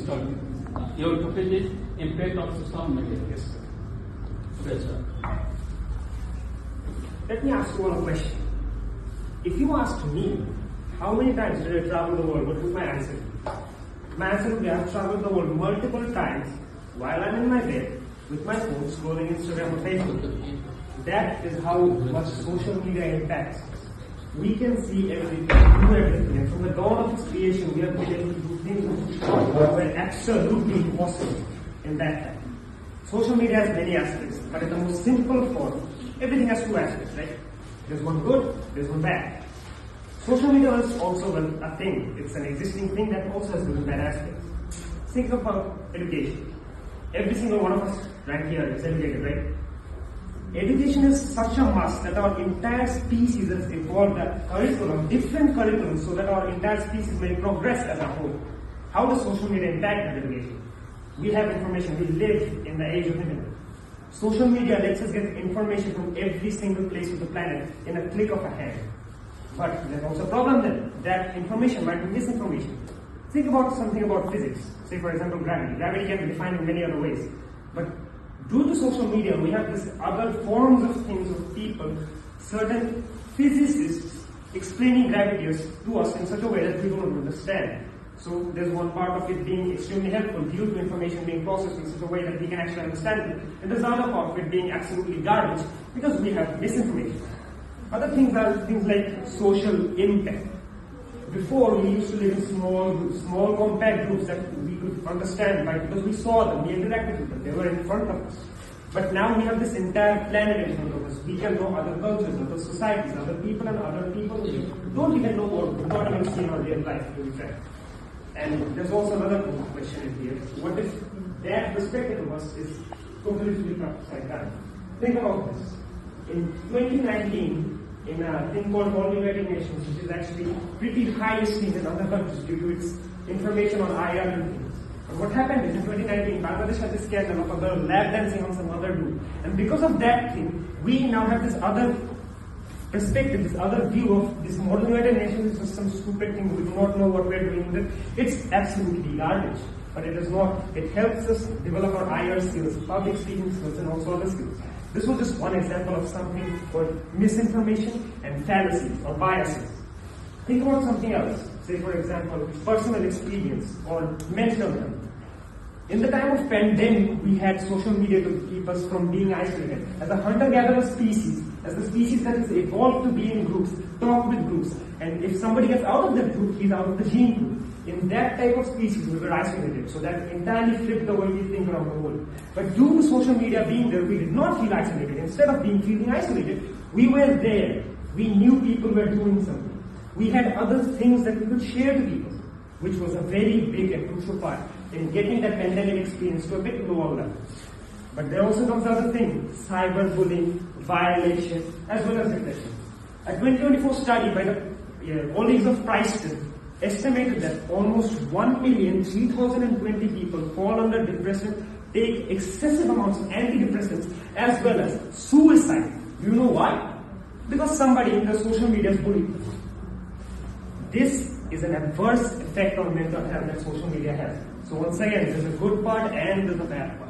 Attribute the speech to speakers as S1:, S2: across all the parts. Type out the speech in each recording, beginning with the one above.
S1: talking. Your topic is impact of social media. Yes, sir. Yes, sir.
S2: Let me ask you one question. If you asked me, how many times did I travel the world, what would my answer be? My answer would be, I have traveled the world multiple times while I'm in my bed with my phone scrolling Instagram or Facebook. That is how much social media impacts us. We can see everything, do everything, and from the dawn of its creation, we have been able to do things that were absolutely impossible in that time. Social media has many aspects, but in the most simple form, everything has two aspects, right? There's one good, there's one bad. Social media is also a thing. It's an existing thing that also has good and bad aspects. Think about education. Every single one of us right here is educated, right? Education is such a must that our entire species has evolved a curriculum, different curriculums, so that our entire species may progress as a whole. How does social media impact that education? We have information. We live in the age of internet. Social media lets us get information from every single place of the planet in a click of a hand. But there's also a problem then. That information might be misinformation. Think about something about physics. Say for example gravity. Gravity can be defined in many other ways. But due to social media, we have this other forms of things of people, certain physicists explaining gravity to us in such a way that we don't understand. So there's one part of it being extremely helpful due to information being processed in such a way that we can actually understand it. And there's another part of it being absolutely garbage because we have misinformation. Other things are things like social impact. Before, we used to live in small groups, small compact groups that we could understand by because we saw them, we interacted with them, they were in front of us. But now we have this entire planet in front of us. We can know other cultures, other societies, other people and other people who don't even know or not even see in our real life, to be fair. And there's also another question in here. What if that perspective of us is totally flipped upside down? Think about this. In 2019, in a thing called World United Nations, which is actually pretty high esteemed in other countries due to its information on IR and things. And what happened is in 2019, Bangladesh had this scandal of a girl lap dancing on some other dude. And because of that thing, we now have this other perspective, this other view of this modern United Nations is just some stupid thing. We do not know what we're doing with it. It's absolutely garbage. But it is not. It helps us develop our IR skills, public speaking skills, and also other skills. This was just one example of something called misinformation and fallacies or biases. Think about something else. Say, for example, personal experience or mental health. In the time of pandemic, we had social media to keep us from being isolated. As a hunter-gatherer species, as the species that has evolved to be in groups, talk with groups, and if somebody gets out of that group, he's out of the gene pool. In that type of species, we were isolated. So that entirely flipped the way we think around the world. But due to social media being there, we did not feel isolated. Instead of feeling isolated, we were there. We knew people were doing something. We had other things that we could share to people, which was a very big and crucial part in getting that pandemic experience to a bit lower level. But there also comes other things, cyberbullying, violation, as well as depression. A 2024 study by the colleagues of Princeton estimated that almost 1,003,020 people fall under depression, take excessive amounts of antidepressants, as well as suicide. Do you know why? Because somebody in the social media is bullying them. This is an adverse effect on mental health that social media has. So once again, there's a good part and there's a bad part.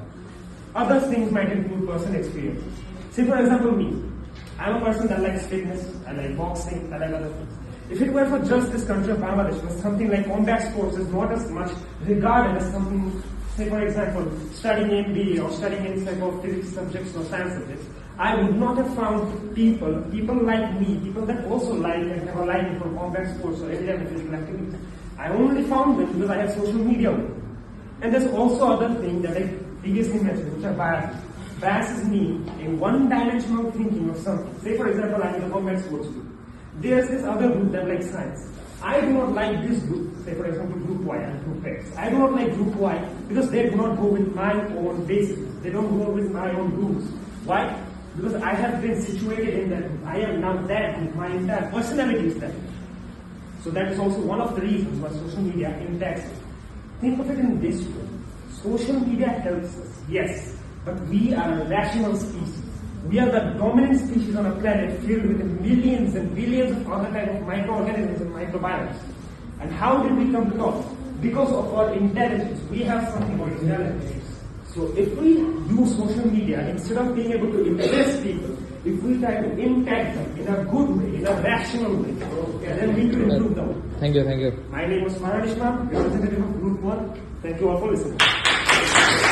S2: Other things might include personal experience. Say for example me. I'm a person that likes fitness, I like boxing, I like other things. If it were for just this country of Bangladesh, where something like combat sports is not as much regarded as something, say for example, studying MBA or studying any type of physics subjects or science subjects, I would not have found people like me, people that also like and have a liking for combat sports or any other physical activities. I only found them because I have social media with me. And there's also other things that I previously mentioned, which are biases. Bias is me in one-dimensional thinking of something. Say for example, I'm in the combat sports group. There's this other group that likes science. I do not like this group, say for example group Y and group X. I do not like group Y because they do not go with my own basis. They don't go with my own rules. Why? Because I have been situated in that group. I am now that group. My entire personality is that. So that is also one of the reasons why social media impacts us. Think of it in this way. Social media helps us, yes, but we are a rational species. We are the dominant species on a planet filled with millions and billions of other types of microorganisms and microbiomes. And how did we come to talk? because of our intelligence. We have something called intelligence. So if we use social media, instead of being able to impress people, if we try to impact them in a good way, in a rational way, then we will improve the world.
S3: Thank you, thank you.
S2: My name is Farhan Ishmael, representative of Group 1. Thank you all for listening.